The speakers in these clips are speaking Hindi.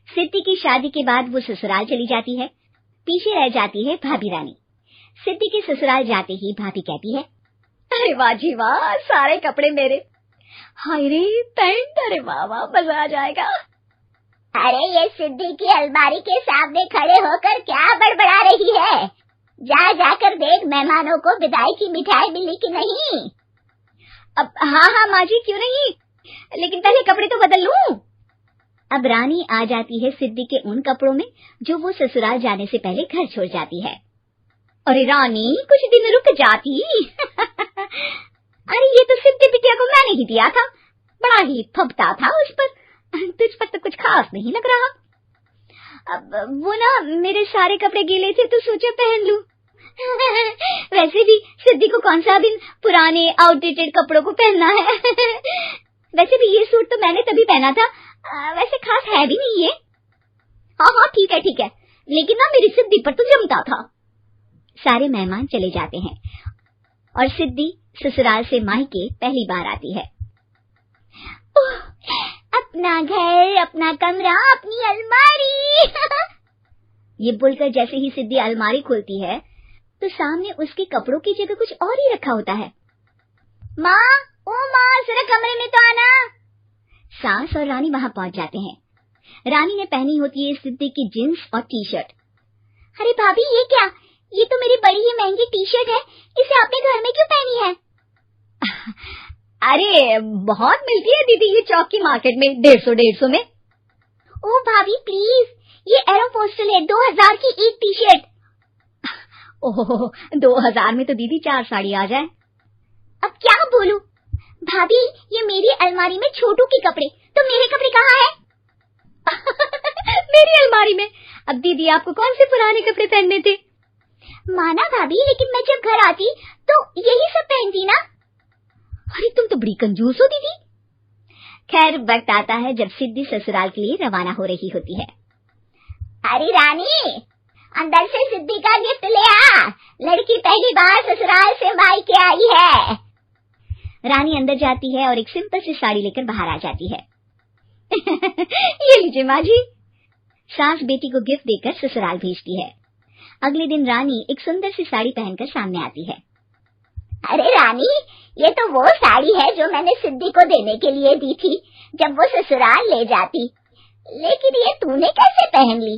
सिद्धि की शादी के बाद वो ससुराल चली जाती है। पीछे रह जाती है भाभी रानी। सिद्धि के ससुराल जाते ही भाभी कहती है, अरे वाह जी वाह, सारे कपड़े मेरे। हाय रे पैंट, अरे वाह वाह, मजा आ जाएगा। अरे ये सिद्धि की अलमारी के सामने खड़े होकर क्या बड़बड़ा रही है? जा जाकर देख मेहमानों को विदाई की मिठाई मिली कि नहीं। अब हाँ हाँ माँ जी, क्यों नहीं, लेकिन पहले कपड़े तो बदल लूं। अब रानी आ जाती है सिद्धि के उन कपड़ों में जो वो ससुराल जाने से पहले घर छोड़ जाती है। अरे रानी, कुछ दिन रुक जाती। अरे ये तो सिद्धि बिटिया को मैंने ही दिया था, बड़ा ही फबता था उस पर, तुझ पर तो कुछ खास नहीं लग रहा। अब वो ना मेरे सारे कपड़े गीले थे तो सोचा पहन लूं। वैसे भी सिद्धि को कौन सा दिन पुराने आउटडेटेड कपड़ों को पहनना है। वैसे भी ये सूट तो मैंने तभी पहना था, वैसे खास है भी नहीं ये। हाँ हाँ ठीक है, लेकिन ना मेरी सिद्धि पर तो जमता था। सारे मेहमान चले जाते हैं और सिद्धि ससुराल से मायके पहली बार आती है। अपना घर, अपना कमरा, अपनी अलमारी। ये बोलकर जैसे ही सिद्धि अलमारी खोलती है तो सामने उसके कपड़ों की जगह कुछ और ही रखा होता है। माँ, ओ माँ, जरा कमरे में तो आना। सास और रानी वहां पहुंच जाते हैं। रानी ने पहनी होती है सिद्धि की जींस और टी शर्ट। अरे भाभी, ये क्या? ये तो मेरी बड़ी ही महंगी टी शर्ट है, इसे आपने घर में क्यों पहनी है? अरे बहुत मिलती है दीदी ये चौक की मार्केट में, 150 में। ओ भाभी प्लीज, ये एरोपोस्टल है, 2000 की एक टी शर्ट। ओह 2000 में तो दीदी 4 साड़ी आ जाए। अब क्या बोलूं? भाभी, ये मेरी अलमारी में छोटू के कपड़े, तो मेरे कपड़े कहाँ हैं? मेरी अलमारी में? अब दीदी आपको कौन से पुराने कपड़े पहनने थे? माना भाभी, लेकिन मैं जब घर आती तो यही सब पहनती ना। अरे तुम तो बड़ी कंजूस हो दीदी। खैर वक्त आता है जब सिद्धि ससुराल के लिए रवाना हो रही होती है। अरे रानी, अंदर से सिद्धि का गिफ्ट ले आ, लड़की पहली बार ससुराल से मायके आई है। रानी अंदर जाती है और एक सिंपल सी साड़ी लेकर बाहर आ जाती है। ये लीजिए माँ जी। सास बेटी को गिफ्ट देकर ससुराल भेजती है। अगले दिन रानी एक सुंदर सी साड़ी पहनकर सामने आती है। अरे रानी, ये तो वो साड़ी है जो मैंने सिद्धि को देने के लिए दी थी जब वो ससुराल ले जाती, लेकिन ये तूने कैसे पहन ली?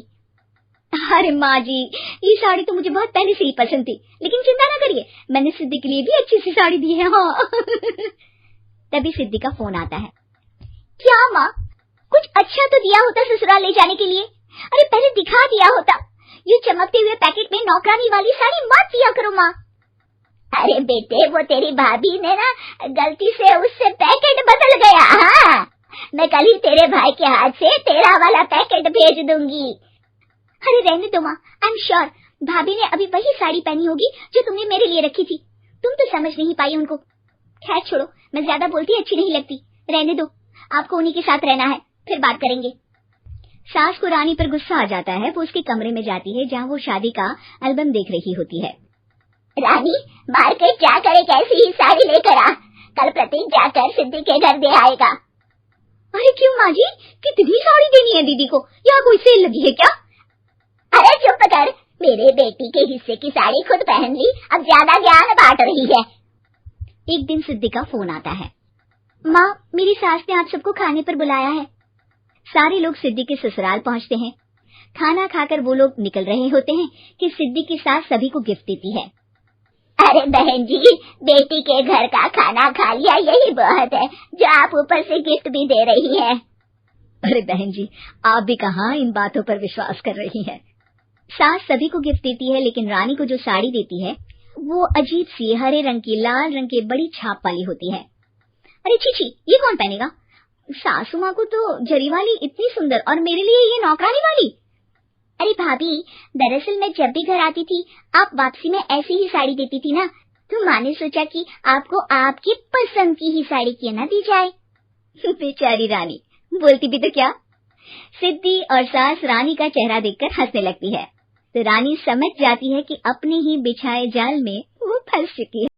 अरे माँ जी, ये साड़ी तो मुझे बहुत पहले से ही पसंद थी, लेकिन चिंता ना करिए, मैंने सिद्धि के लिए भी अच्छी सी साड़ी दी है। हाँ। तभी सिद्धि का फोन आता है। क्या माँ, कुछ अच्छा तो दिया होता ससुराल ले जाने के लिए। अरे पहले दिखा दिया होता। ये चमकते हुए पैकेट में नौकरानी वाली साड़ी मत दिया करो माँ। अरे बेटे, वो तेरी भाभी ने ना गलती से उससे पैकेट बदल गया। हाँ, मैं कल ही तेरे भाई के हाथ से तेरा वाला पैकेट भेज दूंगी। अरे रहने दो माँ, आई एम श्योर भाभी ने अभी वही साड़ी पहनी होगी जो तुमने मेरे लिए रखी थी। तुम तो समझ नहीं पाई उनको। खैर छोड़ो, मैं ज्यादा बोलती अच्छी नहीं लगती, रहने दो, आपको उन्हीं के साथ रहना है, फिर बात करेंगे। सास को रानी पर गुस्सा आ जाता है। वो उसके कमरे में जाती है जहाँ वो शादी का एल्बम देख रही होती है। रानी, मार्केट जाकर एक ऐसी ही साड़ी लेकर आ, कल प्रतीक जाकर सिद्धि के घर दे आएगा। अरे क्यों माँ जी, कितनी साड़ी देनी है दीदी को, यहाँ कोई सेल लगी है क्या? अरे चुप कर, मेरे बेटी के हिस्से की साड़ी खुद पहन ली, अब ज्यादा ज्ञान बांट रही है। एक दिन सिद्धि का फोन आता है। माँ, मेरी सास ने आप सबको खाने पर बुलाया है। सारे लोग सिद्धि के ससुराल पहुँचते हैं। खाना खाकर वो लोग निकल रहे होते हैं कि सिद्धि की सास सभी को गिफ्ट देती है। अरे बहन जी, बेटी के घर का खाना खा लिया, यही बहुत है, जो आप ऊपर से गिफ्ट भी दे रही है। अरे बहन जी, आप भी कहाँ इन बातों पर विश्वास कर रही हैं। सास सभी को गिफ्ट देती है, लेकिन रानी को जो साड़ी देती है वो अजीब सी हरे रंग की, लाल रंग की बड़ी छाप वाली होती है। अरे छी, ये कौन पहनेगा? सासू माँ को तो जरी वाली इतनी सुंदर, और मेरे लिए ये नौकरानी वाली। अरे भाभी, दरअसल मैं जब भी घर आती थी आप वापसी में ऐसी ही साड़ी देती थी ना, तो माँ ने सोचा कि आपको आपकी पसंद की ही साड़ी क्यों ना दी जाए। बेचारी रानी, बोलती भी तो क्या। सिद्धि और सास रानी का चेहरा देखकर हंसने लगती है, तो रानी समझ जाती है कि अपने ही बिछाए जाल में वो फंस चुकी है।